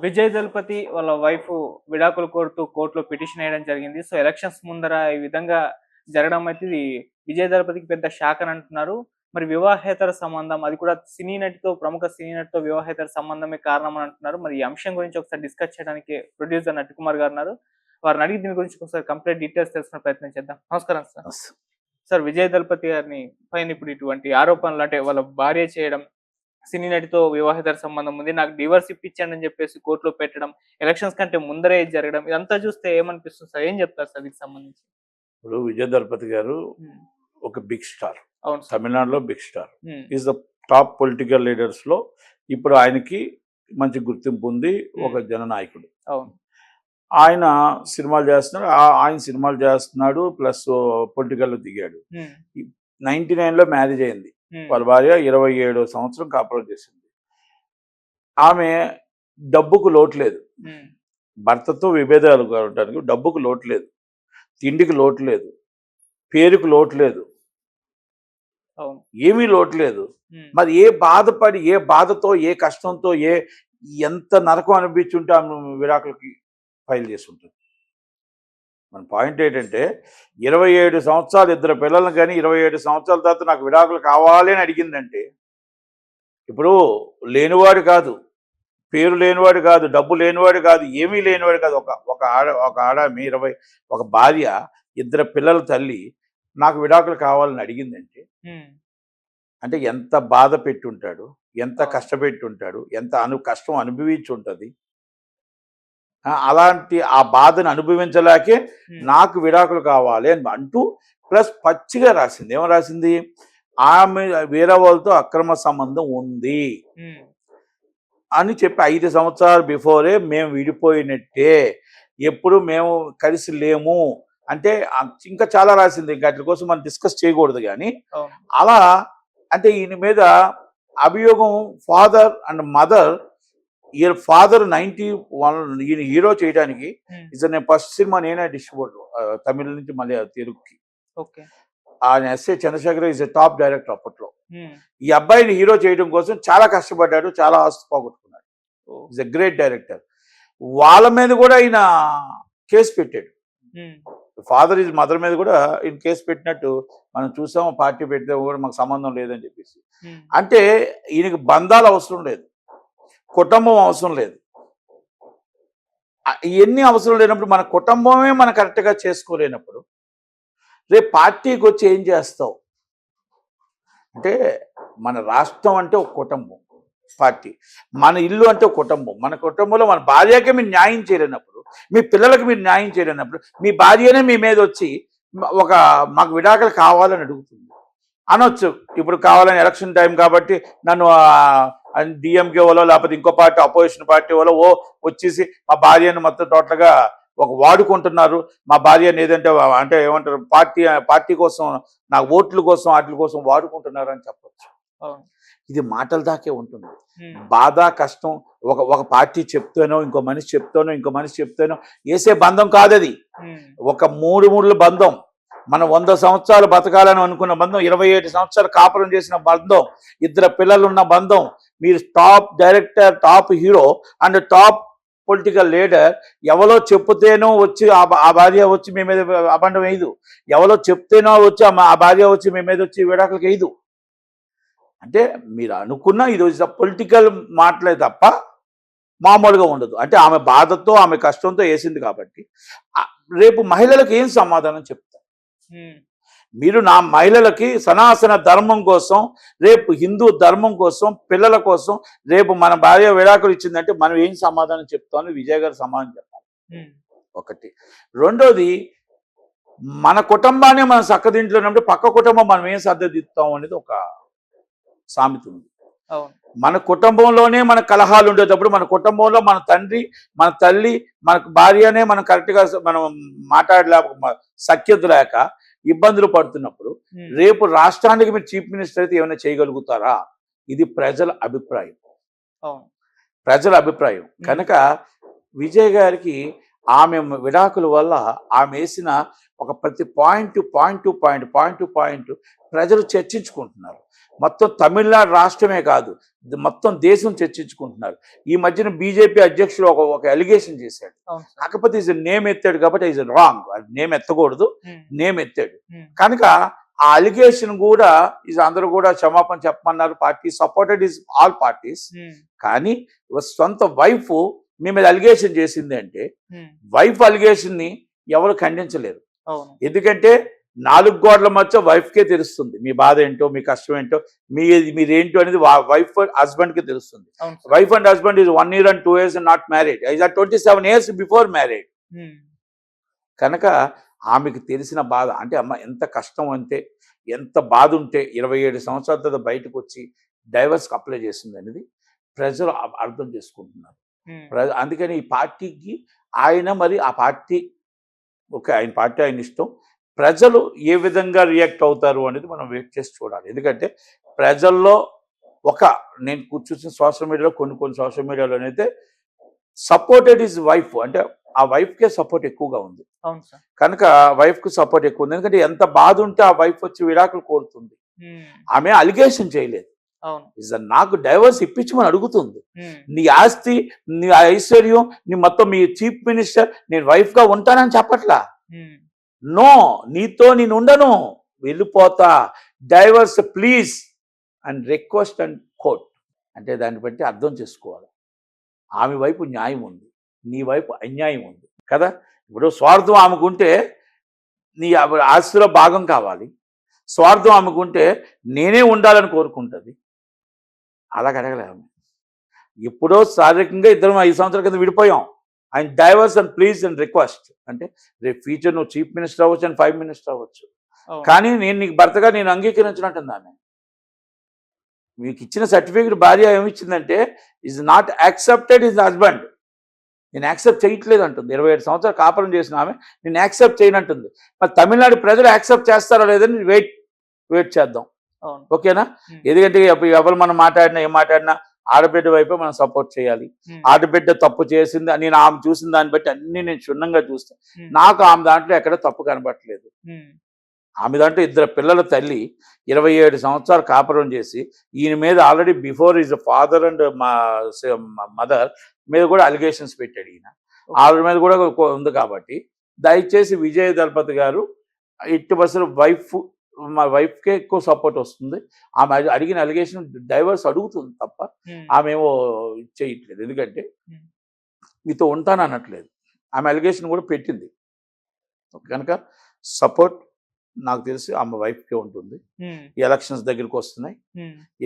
విజయ్ దళపతి వాళ్ళ వైఫ్ విడాకులు కోరుతూ కోర్టులో పిటిషన్ వేయడం జరిగింది. సో, ఎలక్షన్స్ ముందర ఈ విధంగా జరగడం అయితే ఇది విజయ్ దళపతికి పెద్ద షాక్ అని అంటున్నారు. మరి వివాహేతర సంబంధం అది కూడా ప్రముఖ సినీ నటితో వివాహేతర సంబంధమే కారణం అని అంటున్నారు. మరి ఈ అంశం గురించి ఒకసారి డిస్కస్ చేయడానికి ప్రొడ్యూసర్ నట్టికుమార్ గారు ఉన్నారు. వారిని అడిగి దీని గురించి ఒకసారి కంప్లీట్ డీటెయిల్స్ తెలుసుకునే ప్రయత్నం చేద్దాం. నమస్కారం సార్. సార్, విజయ్ దళపతి గారిని పైన ఇప్పుడు ఇటువంటి ఆరోపణలు అంటే వాళ్ళ భార్య చేయడం, సినీ నటితో వివాహేతర సంబంధం ఉంది, నాకు డివోర్స్ ఇప్పించండి అని చెప్పేసి కోర్టులో పెట్టడం, ఎలక్షన్స్ కంటే ముందరే ఇది జరగడం, ఇదంతా చూస్తే ఏమనిపిస్తుంది సార్? ఏం చెప్తారు సార్ దీనికి సంబంధించి? ఇప్పుడు విజయ్ దళపతి గారు ఒక బిగ్ స్టార్, అవును సార్. తమిళనాడులో big star, is the top political leaders లో ఇప్పుడు ఆయనకి మంచి గుర్తింపు ఉంది, ఒక జననాయకుడు. అవును. ఆయన సినిమాలు చేస్తున్నాడు, ఆయన సినిమాలు చేస్తున్నాడు, ప్లస్ పొలిటికల్లో దిగాడు. 99లో మ్యారేజ్ అయింది, వాళ్ళ భార్య 27వ సంవత్సరం కాపురం చేసింది. ఆమె డబ్బుకు లోటు లేదు, భర్తతో విభేదాలు కావడానికి డబ్బుకు లోటు లేదు, తిండికి లోటు లేదు, పేరుకు లోటు లేదు, ఏమీ లోటు లేదు. మరి ఏ బాధపడి, ఏ బాధతో, ఏ కష్టంతో, ఎంత నరకం అనిపించుంటే ఆమె విడాకులకి ఫైల్ చేసి ఉంటుంది. మన పాయింట్ ఏంటంటే 27 సంవత్సరాలు ఇద్దరు పిల్లలను కానీ 27 సంవత్సరాల తర్వాత నాకు విడాకులు కావాలి అని అడిగిందంటే, ఇప్పుడు లేనివాడు కాదు, పేరు లేనివాడు కాదు, డబ్బు లేనివాడు కాదు, ఏమీ లేనివాడు కాదు, ఒక ఆడమి ఒక భార్య, ఇద్దరు పిల్లల తల్లి నాకు విడాకులు కావాలని అడిగిందంటే అంటే ఎంత బాధ పెట్టుంటాడు, ఎంత కష్టపెట్టుంటాడు, ఎంత కష్టం అనుభవించి ఉంటుంది. అలాంటి ఆ బాధను అనుభవించలేకే నాకు విడాకులు కావాలి అని అంటూ ప్లస్ పచ్చిగా రాసింది. ఏమో రాసింది? ఆమె వేరే వాళ్ళతో అక్రమ సంబంధం ఉంది అని చెప్పి 5 సంవత్సరాలు బిఫోరే మేము విడిపోయినట్టే, ఎప్పుడు మేము కలిసి లేము అంటే ఇంకా చాలా రాసింది. ఇంకా వాటి కోసం మనం డిస్కస్ చేయకూడదు. కానీ అలా అంటే ఈయన మీద అభియోగం ఫాదర్ అండ్ మదర్. ఈయన ఫాదర్ 91 ఈయన హీరో చేయడానికి నేను ఫస్ట్ సినిమా నేనే డిస్ట్రిబ్యూటర్, తమిళ నుంచి మళ్ళీ తెలుగుకి. ఆయన SA Chandrasekhar is a top director అప్పట్లో. ఈ అబ్బాయిని హీరో చేయడం కోసం చాలా కష్టపడ్డాడు, చాలా ఆస్తి పోగొట్టుకున్నాడు. Is a great director. వాళ్ళ మీద కూడా ఈయన కేసు పెట్టాడు. ఫాదర్ ఈజ్ మదర్ మీద కూడా ఈయన కేసు పెట్టినట్టు మనం చూసాము. పార్టీ పెడితే కూడా మాకు సంబంధం లేదని చెప్పేసి. అంటే ఈయనకి బంధాలు అవసరం లేదు, కుటుంబం అవసరం లేదు. ఇవన్నీ అవసరం లేనప్పుడు మన కుటుంబమే మనం కరెక్ట్గా చేసుకోలేనప్పుడు రేపు పార్టీకి వచ్చి ఏం చేస్తావు? అంటే మన రాష్ట్రం అంటే ఒక కుటుంబం, పార్టీ మన ఇల్లు అంటే ఒక కుటుంబం. మన కుటుంబంలో మన భార్యకే మీరు న్యాయం చేయలేనప్పుడు, మీ పిల్లలకు మీరు న్యాయం చేయలేనప్పుడు, మీ భార్యనే మీ మీద వచ్చి మాకు విడాకులు కావాలని అడుగుతుంది అనొచ్చు. ఇప్పుడు కావాలని ఎలక్షన్ టైం కాబట్టి నన్ను డిఎంకే వాళ్ళో లేకపోతే ఇంకో పార్టీ అపోజిషన్ పార్టీ వాళ్ళో వచ్చేసి మా భార్యను మొత్తం టోటల్గా వాడుకుంటున్నారు, మా భార్యను ఏదంటే అంటే ఏమంటారు పార్టీ కోసం, నా ఓట్ల కోసం, వాటి కోసం వాడుకుంటున్నారు అని చెప్పచ్చు. ఇది మాటల దాకే ఉంటుంది. బాధ కష్టం ఒక పార్టీ చెప్తానో, ఇంకో మనిషి చెప్తానో వేసే బంధం కాదది. ఒక మూడు బంధం. మనం 100 సంవత్సరాలు బతకాలని అనుకున్న బంధం, 27 సంవత్సరాలు కాపురం చేసిన బంధం, ఇద్దరు పిల్లలున్న బంధం. మీరు top director, top hero and top political leader. ఎవరో చెప్తేనో వచ్చి ఆ భార్య వచ్చి మీ మీద అబండం వేయదు, ఎవరో చెప్తేనో వచ్చి ఆ భార్య వచ్చి మీ మీద వచ్చి విడాకులకి వేయదు. అంటే మీరు అనుకున్న ఇది పొలిటికల్ మాటలే తప్ప మామూలుగా ఉండదు. అంటే ఆమె బాధతో, ఆమె కష్టంతో వేసింది కాబట్టి రేపు మహిళలకు ఏం సమాధానం చెప్తారు మీరు? నా మహిళలకి సనాతన ధర్మం కోసం, రేపు హిందూ ధర్మం కోసం, పిల్లల కోసం రేపు మన భార్య విడాకులు ఇచ్చిందంటే మనం ఏం సమాధానం చెప్తామని విజయ్ గారు సమాధానం చెప్పాలి. ఒకటి. రెండోది, మన కుటుంబాన్ని మనం చక్కదింట్లోనప్పుడు పక్క కుటుంబం మనం ఏం సర్దిద్దుతాం అనేది ఒక సామెత ఉంది. మన కుటుంబంలోనే మన కలహాలు ఉండేటప్పుడు, మన కుటుంబంలో మన తండ్రి, మన తల్లి, మన భార్యనే మనం కరెక్ట్గా మనం మాట్లాడలేక, సఖ్యత లేక ఇబ్బందులు పడుతున్నప్పుడు రేపు రాష్ట్రానికి మీరు చీఫ్ మినిస్టర్ అయితే ఏమైనా చేయగలుగుతారా? ఇది ప్రజల అభిప్రాయం. కనుక విజయ్ గారికి ఆమె విడాకుల వల్ల ఆమె వేసిన ఒక ప్రతి పాయింట్ ప్రజలు చర్చించుకుంటున్నారు. మొత్తం తమిళనాడు రాష్ట్రమే కాదు, ఇది మొత్తం దేశం చర్చించుకుంటున్నారు. ఈ మధ్యన బీజేపీ అధ్యక్షుడు ఒక ఎలిగేషన్ చేశాడు. అవును సార్. కాకపోతే ఈజ్ నేమ్ ఎత్తాడు కాబట్టి ఈజ్ రాంగ్, అది నేమ్ ఎత్తకూడదు, నేమ్ ఎత్తాడు కనుక ఆ అలిగేషన్ కూడా అందరూ కూడా క్షమాపణ చెప్పమన్నారు. Party supported is all parties. కానీ సొంత వైఫ్ మీ మీద అలిగేషన్ చేసింది అంటే వైఫ్ అలిగేషన్ ని ఎవరు ఖండించలేరు. ఎందుకంటే 4 గోడల మధ్య వైఫ్కే తెలుస్తుంది మీ బాధ ఏంటో, మీ కష్టం ఏంటో, మీరేంటో అనేది వైఫ్ హస్బెండ్ కి తెలుస్తుంది. Wife and husband is 1 year and 2 years not married, is 27 years before married. కనుక ఆమెకు తెలిసిన బాధ అంటే అమ్మ ఎంత కష్టం అంటే, ఎంత బాధ ఉంటే 27 సంవత్సరాల తర్వాత బయటకు వచ్చి డైవర్స్కి అప్లై చేసింది అనేది ప్రజలు అర్థం చేసుకుంటున్నారు. అందుకని ఈ పార్టీకి ఆయన మరి ఆ పార్టీ ఓకే, ఆయన పార్టీ ఆయన ఇష్టం, ప్రజలు ఏ విధంగా రియాక్ట్ అవుతారు అనేది మనం వెయిట్ చేసి చూడాలి. ఎందుకంటే ప్రజల్లో నేను చూసిన సోషల్ మీడియాలో కొన్ని సోషల్ మీడియాలో అయితే సపోర్టెడ్ ఇస్ వైఫ్, అంటే ఆ వైఫ్కే సపోర్ట్ ఎక్కువగా ఉంది. కనుక వైఫ్కి సపోర్ట్ ఎక్కువ ఉంది. ఎందుకంటే ఎంత బాధ ఉంటే ఆ వైఫ్ వచ్చి విడాకులు కోరుతుంది. ఆమె అలిగేషన్ చేయలేదు, నాకు డైవర్స్ ఇప్పించమని అడుగుతుంది. నీ ఆస్తి, నీ ఐశ్వర్యం, నీ మొత్తం మీ చీఫ్ మినిస్టర్, నేను వైఫ్ గా ఉంటానని చెప్పట్లా. నో, నీతో నేను ఉండను, వెళ్ళిపోతా, divorce please and request and court. అంటే దాన్ని బట్టి అర్థం చేసుకోవాలి, ఆమె వైపు న్యాయం ఉంది, నీ వైపు అన్యాయం ఉంది కదా. ఇప్పుడు స్వార్థం ఆమెకుంటే నీ ఆస్తిలో భాగం కావాలి, స్వార్థం ఆమెకుంటే నేనే ఉండాలని కోరుకుంటుంది. అలా అడగలేము. ఎప్పుడో శారీరకంగా ఇద్దరం 5 సంవత్సరాల కింద విడిపోయాం, ఆయన divorce and please and request అంటే రేపు ఫ్యూచర్ నువ్వు చీఫ్ మినిస్టర్ అవ్వచ్చు అండ్ 5 మినిస్టర్ అవ్వచ్చు, కానీ నేను నీకు భర్తగా నేను అంగీకరించినట్టుంది. ఆమె మీకు ఇచ్చిన సర్టిఫికేట్ భార్య ఏమిచ్చిందంటే is not accepted his husband, నేను యాక్సెప్ట్ చేయట్లేదు అంటుంది. 27 సంవత్సరాలు కాపురం చేసిన ఆమె నేను యాక్సెప్ట్ చేయనంటుంది. మరి తమిళనాడు ప్రజలు యాక్సెప్ట్ చేస్తారో లేదని వెయిట్ చేద్దాం, ఓకేనా. ఎందుకంటే ఎవరు మనం మాట్లాడినా ఏం మాట్లాడినా ఆడబిడ్డ వైపే మనం సపోర్ట్ చేయాలి. ఆడబిడ్డ తప్పు చేసింది నేను ఆమె చూసిన దాన్ని బట్టి అన్ని నేను క్షుణ్ణంగా చూస్తాను, నాకు ఆమె దాంట్లో ఎక్కడ తప్పు కనబట్టలేదు. ఆమె దాంట్లో 2 పిల్లల తల్లి 27 సంవత్సరాలు కాపురం చేసి ఈయన మీద already before is father and mother మీద కూడా అలిగేషన్స్ పెట్టాడు ఈయన, ఆవిడ మీద కూడా ఉంది. కాబట్టి దయచేసి విజయ దళపతి గారు ఇటు బస్సులు మా వైఫ్కే ఎక్కువ సపోర్ట్ వస్తుంది. ఆమె అడిగిన అలిగేషన్ డైవర్స్ అడుగుతుంది తప్ప ఆమె ఏమో చేయట్లేదు. ఎందుకంటే మీతో ఉంటాను అనట్లేదు, ఆమె అలిగేషన్ కూడా పెట్టింది. కనుక సపోర్ట్ నాకు తెలిసి ఆమె వైఫ్కే ఉంటుంది. ఈ ఎలక్షన్స్ దగ్గరికి వస్తున్నాయి,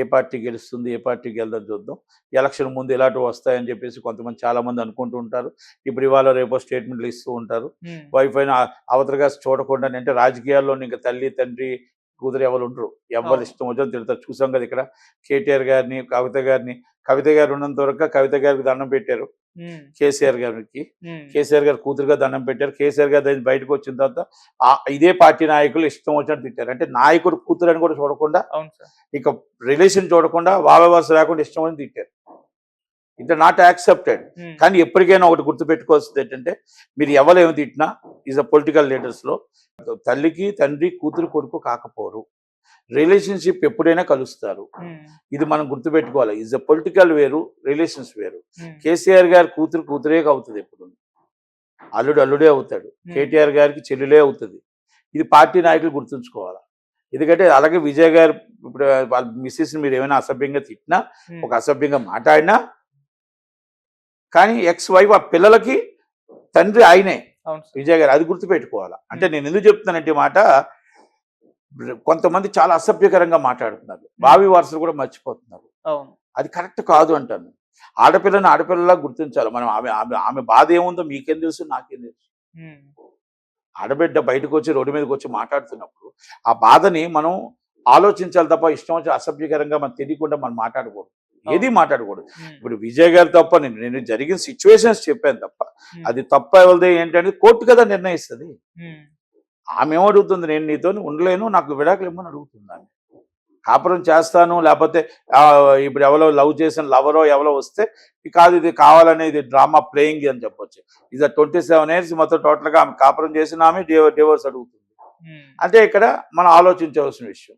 ఏ పార్టీ గెలుస్తుంది, ఏ పార్టీ గెలుదని చూద్దాం. ఎలక్షన్ ముందు ఎలాంటివి వస్తాయని చెప్పేసి కొంతమంది చాలా మంది అనుకుంటూ ఉంటారు. ఇప్పుడు ఇవాళ రేపో స్టేట్మెంట్లు ఇస్తూ ఉంటారు. వైఫ్ అయినా అవతరగా చూడకుండా, అంటే రాజకీయాల్లో ఇంకా తల్లి తండ్రి కూతురు ఎవరు ఉండరు, ఎవరు ఇష్టం వచ్చారో తిడతారు. చూసాం కదా ఇక్కడ కేటీఆర్ గారిని, కవిత గారు ఉన్నంత వరకు కవిత గారికి దండం పెట్టారు, కేసీఆర్ గారికి, కేసీఆర్ గారు కూతురుగా దండం పెట్టారు. కేసీఆర్ గారు బయటకు వచ్చిన తర్వాత ఇదే పార్టీ నాయకులు ఇష్టం వచ్చినట్టు తిట్టారు. అంటే నాయకుడు కూతురు అని కూడా చూడకుండా, ఇక రిలేషన్ చూడకుండా, వావవాస లేకుండా ఇష్టం అని తిట్టారు. It not accepted. కానీ ఎప్పటికైనా ఒకటి గుర్తుపెట్టుకోవాల్సింది ఏంటంటే, మీరు ఎవరు ఏమి తిట్టినా ఈజ్ అ పొలిటికల్ లీడర్స్ లో తల్లికి తండ్రి కూతురు కొడుకు కాకపోరు, రిలేషన్షిప్ ఎప్పుడైనా కలుస్తారు. ఇది మనం గుర్తుపెట్టుకోవాలి. ఈజ్ అ పొలిటికల్ వేరు, రిలేషన్స్ వేరు. కేసీఆర్ గారి కూతురే అవుతుంది, ఎప్పుడు అల్లుడే అవుతాడు, కేటీఆర్ గారికి చెల్లెలే అవుతుంది. ఇది పార్టీ నాయకులు గుర్తుంచుకోవాలి. ఎందుకంటే అలాగే విజయ్ గారు ఇప్పుడు వాళ్ళ మిస్సెస్ మీరు ఏమైనా అసభ్యంగా తిట్టినా, ఒక అసభ్యంగా మాట్లాడినా, కానీ ఎక్స్ వైఫ్ ఆ పిల్లలకి తండ్రి ఆయనే విజయ్ గారు, అది గుర్తుపెట్టుకోవాలా. అంటే నేను ఎందుకు చెప్తున్నానంటే మాట, కొంతమంది చాలా అసభ్యకరంగా మాట్లాడుతున్నారు, భావి వారసులు కూడా మర్చిపోతున్నారు. అది కరెక్ట్ కాదు అంటాను. ఆడపిల్లలా గుర్తించాలి మనం. ఆమె బాధ ఏముందో మీకేం తెలుసు, నాకేం తెలుసు. ఆడబిడ్డ బయటకు వచ్చి రోడ్డు మీదకి వచ్చి మాట్లాడుతున్నప్పుడు ఆ బాధని మనం ఆలోచించాలి తప్ప ఇష్టం వచ్చి అసభ్యకరంగా మనం తెలియకుండా మనం మాట్లాడకూడదు, ఏది మాట్లాడకూడదు. ఇప్పుడు విజయ్ గారు తప్ప నేను జరిగిన సిచ్యువేషన్స్ చెప్పాను తప్ప, అది తప్ప ఎవరిదే ఏంటంటే కోర్టు కదా నిర్ణయిస్తుంది. ఆమె ఏమడుగుతుంది, నేను నీతో ఉండలేను, నాకు విడాకులు ఇమ్మని అడుగుతుంది. ఆమె కాపురం చేస్తాను, లేకపోతే ఇప్పుడు ఎవరో లవ్ చేసిన లవరో ఎవరో వస్తే కాదు ఇది కావాలనేది డ్రామా ప్లేయింగ్ అని చెప్పొచ్చు. ఇది 27 years మొత్తం టోటల్గా ఆమె కాపురం చేసిన ఆమె డివోర్స్ అడుగుతుంది. అంటే ఇక్కడ మనం ఆలోచించవలసిన విషయం,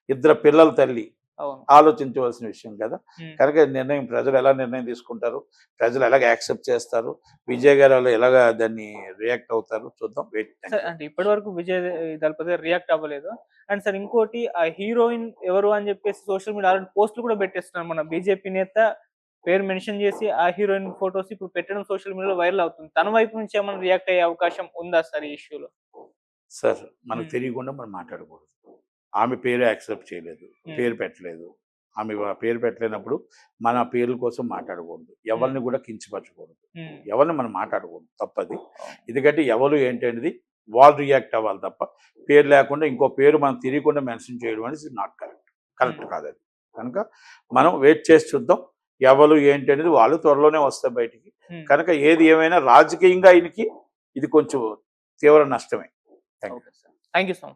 2 పిల్లల తల్లి, అవును. ఆలోచించవలసిన విషయం కదా. ఉమ్. కనుక నిర్ణయం ప్రజలు ఎలా నిర్ణయం తీసుకుంటారు, ప్రజలు ఎలాగ యాక్సెప్ట్ చేస్తారు, విజయ్ గారు వాళ్ళు ఎలాగ దాన్ని రియాక్ట్ అవుతారు చూద్దాం. వెయిట్. సార్ అంటే ఇప్పటి వరకు విజయ్ దళపతి రియాక్ట్ అవ్వలేదు. అండ్ సార్ ఇంకోటి ఆ హీరోయిన్ ఎవరు అని చెప్పేసి సోషల్ మీడియా ఆల్రెడీ పోస్టులు కూడా పెట్టేస్తున్నారు. మన బీజేపీ నేత పేరు మెన్షన్ చేసి ఆ హీరోయిన్ ఫొటోస్ ఇప్పుడు పెట్టడం సోషల్ మీడియాలో వైరల్ అవుతుంది. తన వైపు నుంచి ఏమైనా రియాక్ట్ అయ్యే అవకాశం ఉందా సార్ ఈ ఇష్యూలో? సార్ మనకు ఉమ్. తెలియకుండా మనం మాట్లాడకూడదు. ఆమె పేరు యాక్సెప్ట్ చేయలేదు, పేరు పెట్టలేదు. ఆమె పేరు పెట్టలేనప్పుడు మన పేర్ల కోసం మాట్లాడకూడదు, ఎవరిని కూడా కించపరచకూడదు, ఉమ్. ఎవరిని మనం మాట్లాడకూడదు, తప్పది. ఎందుకంటే ఎవరు ఏంటి అనేది వాళ్ళు రియాక్ట్ అవ్వాలి తప్ప పేరు లేకుండా ఇంకో పేరు మనం తెలియకుండా మెన్షన్ చేయడం అనేది నాట్ కరెక్ట్ కాదు అది. కనుక మనం వెయిట్ చేసి చూద్దాం ఎవరు ఏంటి అనేది. వాళ్ళు త్వరలోనే వస్తాయి బయటికి. కనుక ఏది ఏమైనా రాజకీయంగా ఆయనకి ఇది కొంచెం తీవ్ర నష్టమే. Okay sir. Thank you so much.